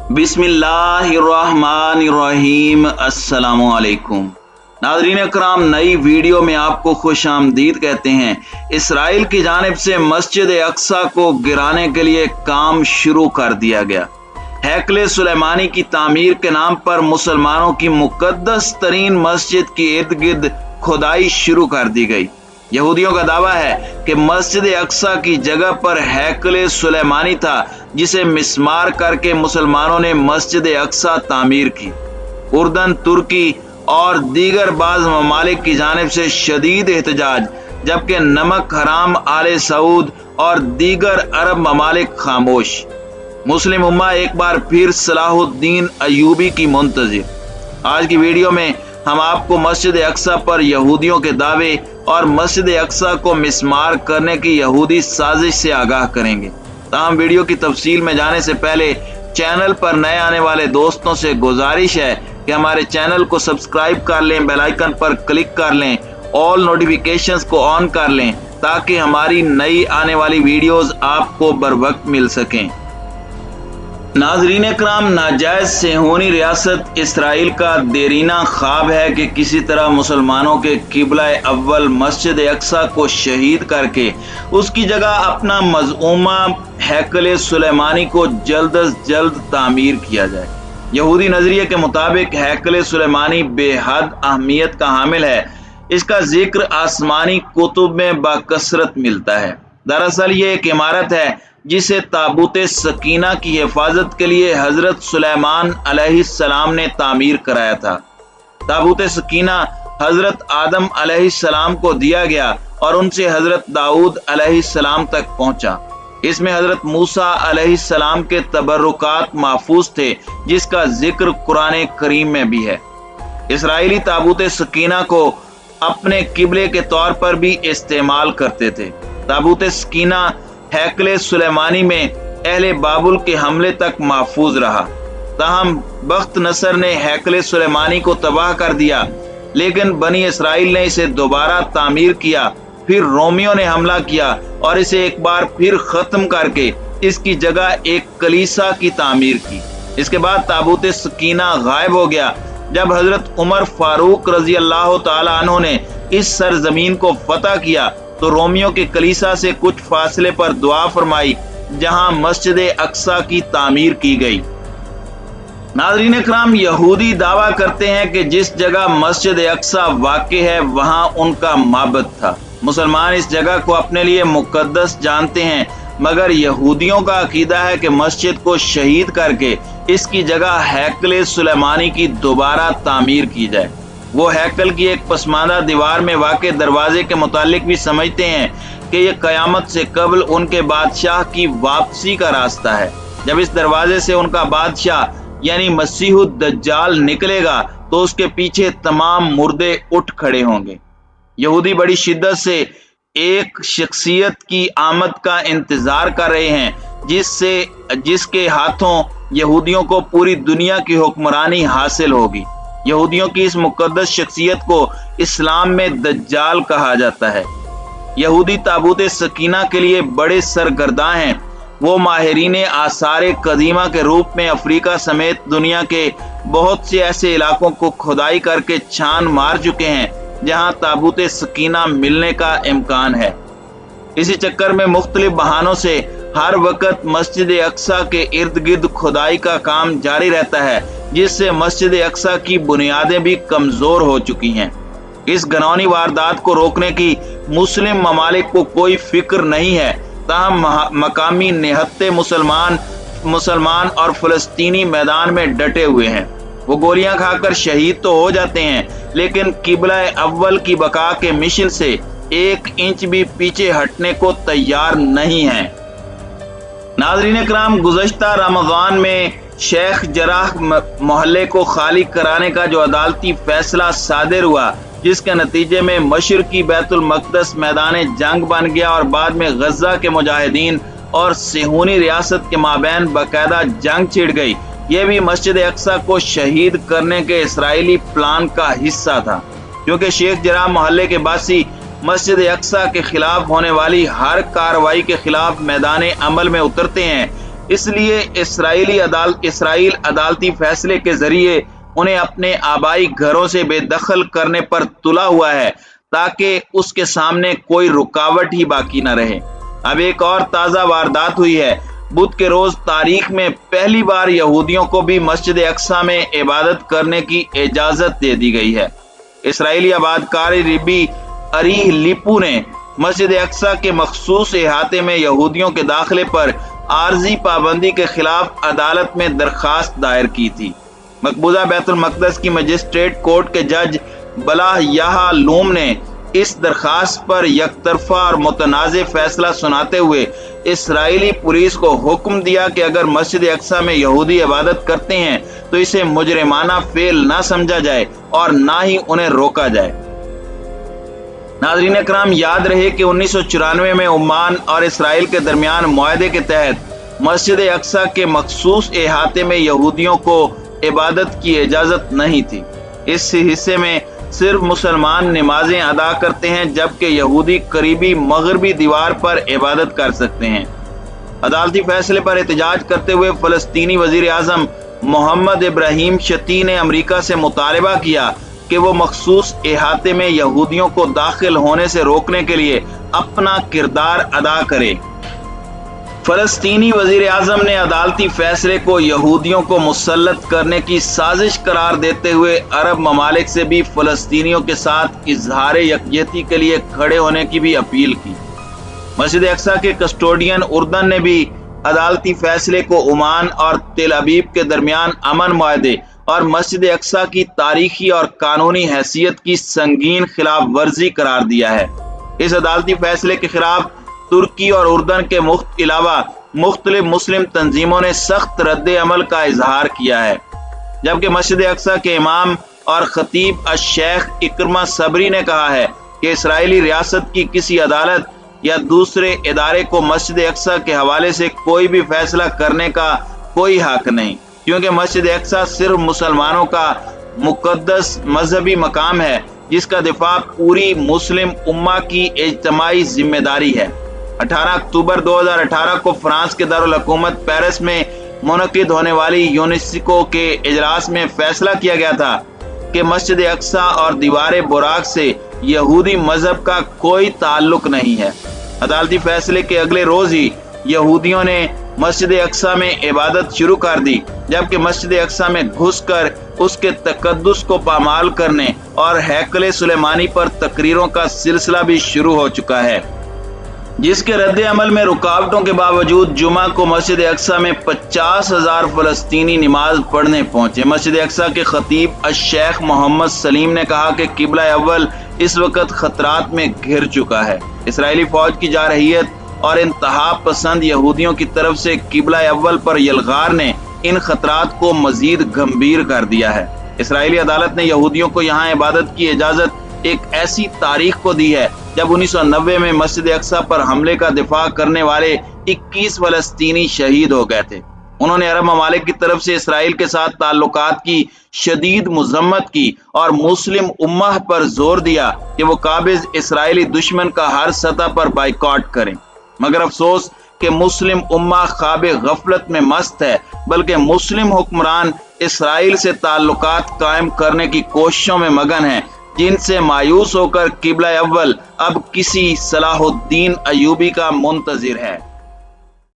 बिस्मिल्लाहिर्रहमानिर्रहीम। अस्सलामुअलैकुम नाज़रीन अकराम, नई वीडियो में आपको खुश आमदीद कहते हैं। इसराइल की जानिब से मस्जिद अक्सा को गिराने के लिए काम शुरू कर दिया गया। हैकले सुलेमानी की तामीर के नाम पर मुसलमानों की मुकद्दस तरीन मस्जिद के इर्द गिर्द खुदाई शुरू कर दी गई। यहूदियों का दावा है कि मस्जिद अक्सा की जगह पर हैकले सुलेमानी था, जिसे मिस्मार करके मुसलमानों ने मस्जिद अक्सा तामीर की। उर्दन, तुर्की और दीगर बाज़ ममालिक की जानिब से शदीद एहतजाज, जबकि नमक हराम आले सऊद और दीगर अरब ममालिक खामोश। मुस्लिम उम्मा एक बार फिर सलाहुद्दीन अयूबी की मुंतज़िर। आज की वीडियो में हम आपको मस्जिद अक्सा पर यहूदियों के दावे और मस्जिद अक्सा को मिस्मार करने की यहूदी साजिश से आगाह करेंगे। ताहम वीडियो की तफसील में जाने से पहले चैनल पर नए आने वाले दोस्तों से गुजारिश है कि हमारे चैनल को सब्सक्राइब कर लें, बेल आइकन पर क्लिक कर लें, ऑल नोटिफिकेशंस को ऑन कर लें ताकि हमारी नई आने वाली वीडियोस आपको बर वक्त मिल सकें। नाज़रीन इकराम, नाजायज सेहूनी रियासत इसराइल का देरीना ख्वाब है कि किसी तरह मुसलमानों के किबला अव्वल मस्जिद अक्सा को शहीद करके उसकी जगह अपना मज़ऊमा हैकले सुलेमानी को जल्द अज जल्द तामीर किया जाए। यहूदी नजरिए के मुताबिक हैकले सुलेमानी बेहद अहमियत का हामिल है। इसका जिक्र आसमानी कुतुब में बाकसरत मिलता है। दरअसल ये एक इमारत है जिसे ताबूत सकीना की हिफाजत के लिए हजरत सुलेमान अलैहिस्सलाम ने तामीर कराया था। ताबूत सकीना हजरत आदम अलैहिस्सलाम को दिया गया और उनसे हजरत दाऊद अलैहिस्सलाम तक पहुंचा। इसमें हजरत मूसा अलैहिस्सलाम के तबर्रुकात महफूज थे, जिसका जिक्र कुरान करीम में भी है। इसराइली ताबूत सकीना को अपने किबले के तौर पर भी इस्तेमाल करते थे। ताबूत सकीना हैकले सुलेमानी में अहले बाबुल के हमले तक महफूज रहा। ताहम बख्त नसर ने हैकले सुलेमानी को तबाह कर दिया, लेकिन बनी इसराइल ने इसे दोबारा तामीर किया। फिर रोमियों ने हमला किया और इसे एक बार फिर खत्म करके इसकी जगह एक कलीसा की तामीर की। इसके बाद ताबूत सकीना गायब हो गया। जब हजरत उमर फारूक रजी अल्लाह तआला अन्हु ने इस सरजमीन को फतह किया तो रोमियों के कलीसा से कुछ फासले पर दुआ फरमाई, जहां मस्जिद अक्सा की तामीर की गई। नाज़रीन इकराम, यहूदी दावा करते हैं कि जिस जगह मस्जिद अक्सा वाक़ है वहां उनका माबद था। मुसलमान इस जगह को अपने लिए मुकद्दस जानते हैं, मगर यहूदियों का अकीदा है कि मस्जिद को शहीद करके इसकी जगह हैकले सुलेमानी की दोबारा तामीर की जाए। वो हैकल की एक पसमानदा दीवार में वाक़े दरवाजे के मुतालिक भी समझते हैं कि यह क़यामत से कबल उनके बादशाह की वापसी का रास्ता है। जब इस दरवाजे से उनका बादशाह यानी मसीहुद दज्जाल निकलेगा तो उसके पीछे तमाम मुर्दे उठ खड़े होंगे। यहूदी बड़ी शिद्दत से एक शख्सियत की आमद का इंतजार कर रहे हैं, जिसके हाथों यहूदियों को पूरी दुनिया की हुक्मरानी हासिल होगी। यहूदियों की इस मुकद्दस शख्सियत को इस्लाम में दज्जाल कहा जाता है। यहूदी ताबूत सकीना के लिए बड़े सरगर्दा हैं। वो माहिरीन आसार कदीमा के रूप में अफ्रीका समेत दुनिया के बहुत से ऐसे इलाकों को खुदाई करके छान मार चुके हैं जहां ताबूत सकीना मिलने का इम्कान है। इसी चक्कर में मुख्तलिफ बहानों से हर वक्त मस्जिद अक्सा के इर्द गिर्द खुदाई का काम जारी रहता है, जिससे मस्जिद अक्सा की बुनियादें भी कमजोर हो चुकी हैं। इस घिनौनी वारदात को रोकने की मुस्लिम ममालिक को कोई फिक्र नहीं है। ताहम मकामी निहत्ते मुसलमान और फलस्तीनी मैदान में डटे हुए हैं। वो गोलियां खाकर शहीद तो हो जाते हैं, लेकिन किबला अव्वल की बका के मिशन से 1 इंच भी पीछे हटने को तैयार नहीं है। नाज़रीन इकराम, गुज़श्ता रमज़ान में शेख जराह मोहल्ले को खाली कराने का जो अदालती फैसला सादिर हुआ, जिसके नतीजे में मशरकी बैतुल मक़दस मैदान जंग बन गया और बाद में गज़ा के मुजाहिदीन और सेहूनी रियासत के माबैन बाकायदा जंग छिड़ गई। यह भी मस्जिद अक्सा को शहीद करने के इसराइली प्लान का हिस्सा था, क्योंकि शेख जराह मोहल्ले के बासी मस्जिद अक्सा के खिलाफ होने वाली हर कार्रवाई के खिलाफ मैदान अमल में उतरते हैं। اس لیے اسرائیل عدالتی فیصلے کے ذریعے انہیں اپنے آبائی گھروں سے بے دخل کرنے پر تلا ہوا ہے تاکہ اس کے سامنے کوئی رکاوٹ ہی باقی نہ رہے۔ اب ایک اور تازہ واردات ہوئی ہے۔ بدھ کے روز تاریخ میں پہلی بار یہودیوں کو بھی مسجد اقصی میں عبادت کرنے کی اجازت دے دی گئی ہے۔ اسرائیلی آبادکار ربی اریہ لیپو نے مسجد اقصی کے مخصوص احاطے میں یہودیوں کے داخلے پر عارضی پابندی کے خلاف عدالت میں درخواست دائر کی تھی۔ مقبوضہ بیت المقدس کی مجسٹریٹ کورٹ کے جج بلاہ یاہا لوم نے اس درخواست پر یک طرفہ اور متنازع فیصلہ سناتے ہوئے اسرائیلی پولیس کو حکم دیا کہ اگر مسجد اقصی میں یہودی عبادت کرتے ہیں تو اسے مجرمانہ فعل نہ سمجھا جائے اور نہ ہی انہیں روکا جائے۔ ناظرین اکرام، یاد رہے کہ 1994 میں عمان اور اسرائیل کے درمیان معاہدے کے تحت مسجد اقصی کے مخصوص احاطے میں یہودیوں کو عبادت کی اجازت نہیں تھی۔ اس حصے میں صرف مسلمان نمازیں ادا کرتے ہیں جبکہ یہودی قریبی مغربی دیوار پر عبادت کر سکتے ہیں۔ عدالتی فیصلے پر احتجاج کرتے ہوئے فلسطینی وزیر اعظم محمد ابراہیم شتی نے امریکہ سے مطالبہ کیا کہ وہ مخصوص احاطے میں یہودیوں کو داخل ہونے سے روکنے کے لیے اپنا کردار ادا کرے۔ فلسطینی وزیر اعظم نے عدالتی فیصلے کو یہودیوں کو مسلط کرنے کی سازش قرار دیتے ہوئے عرب ممالک سے بھی فلسطینیوں کے ساتھ اظہار یکجہتی کے لیے کھڑے ہونے کی بھی اپیل کی۔ مسجد اقصی کے کسٹوڈین اردن نے بھی عدالتی فیصلے کو عمان اور تل ابیب کے درمیان امن معاہدے اور مسجد اقصی کی تاریخی اور قانونی حیثیت کی سنگین خلاف ورزی قرار دیا ہے۔ اس عدالتی فیصلے کے خلاف ترکی اور اردن کے علاوہ مختلف مسلم تنظیموں نے سخت رد عمل کا اظہار کیا ہے، جبکہ مسجد اقصی کے امام اور خطیب الشیخ اکرمہ صبری نے کہا ہے کہ اسرائیلی ریاست کی کسی عدالت یا دوسرے ادارے کو مسجد اقصی کے حوالے سے کوئی بھی فیصلہ کرنے کا کوئی حق نہیں، کیونکہ مسجد اقصی صرف مسلمانوں کا مقدس مذہبی مقام ہے جس کا دفاع پوری مسلم امہ کی اجتماعی ذمہ داری ہے۔ 18 اکتوبر 2018 کو فرانس کے دارالحکومت پیرس میں منعقد ہونے والی یونیسکو کے اجلاس میں فیصلہ کیا گیا تھا کہ مسجد اقصی اور دیوار براق سے یہودی مذہب کا کوئی تعلق نہیں ہے۔ عدالتی فیصلے کے اگلے روز ہی یہودیوں نے مسجد اقصی میں عبادت شروع کر دی، جبکہ مسجد اقصی میں گھس کر اس کے تقدس کو پامال کرنے اور ہیکل سلیمانی پر تقریروں کا سلسلہ بھی شروع ہو چکا ہے، جس کے رد عمل میں رکاوٹوں کے باوجود جمعہ کو مسجد اقصی میں 50,000 فلسطینی نماز پڑھنے پہنچے۔ مسجد اقصی کے خطیب الشیخ محمد سلیم نے کہا کہ قبلہ اول اس وقت خطرات میں گھر چکا ہے۔ اسرائیلی فوج کی جارحیت اور انتہا پسند یہودیوں کی طرف سے قبلہ اول پر یلغار نے ان خطرات کو مزید گمبھیر کر دیا ہے۔ اسرائیلی عدالت نے یہودیوں کو یہاں عبادت کی اجازت ایک ایسی تاریخ کو دی ہے جب 1990 میں مسجد اقصی پر حملے کا دفاع کرنے والے 21 فلسطینی شہید ہو گئے تھے۔ انہوں نے عرب ممالک کی طرف سے اسرائیل کے ساتھ تعلقات کی شدید مذمت کی اور مسلم امہ پر زور دیا کہ وہ قابض اسرائیلی دشمن کا ہر سطح پر بائیکاٹ کریں، مگر افسوس کہ مسلم امہ خواب غفلت میں مست ہے، بلکہ مسلم حکمران اسرائیل سے تعلقات قائم کرنے کی کوششوں میں مگن ہیں، جن سے مایوس ہو کر قبلہ اول اب کسی صلاح الدین ایوبی کا منتظر ہے۔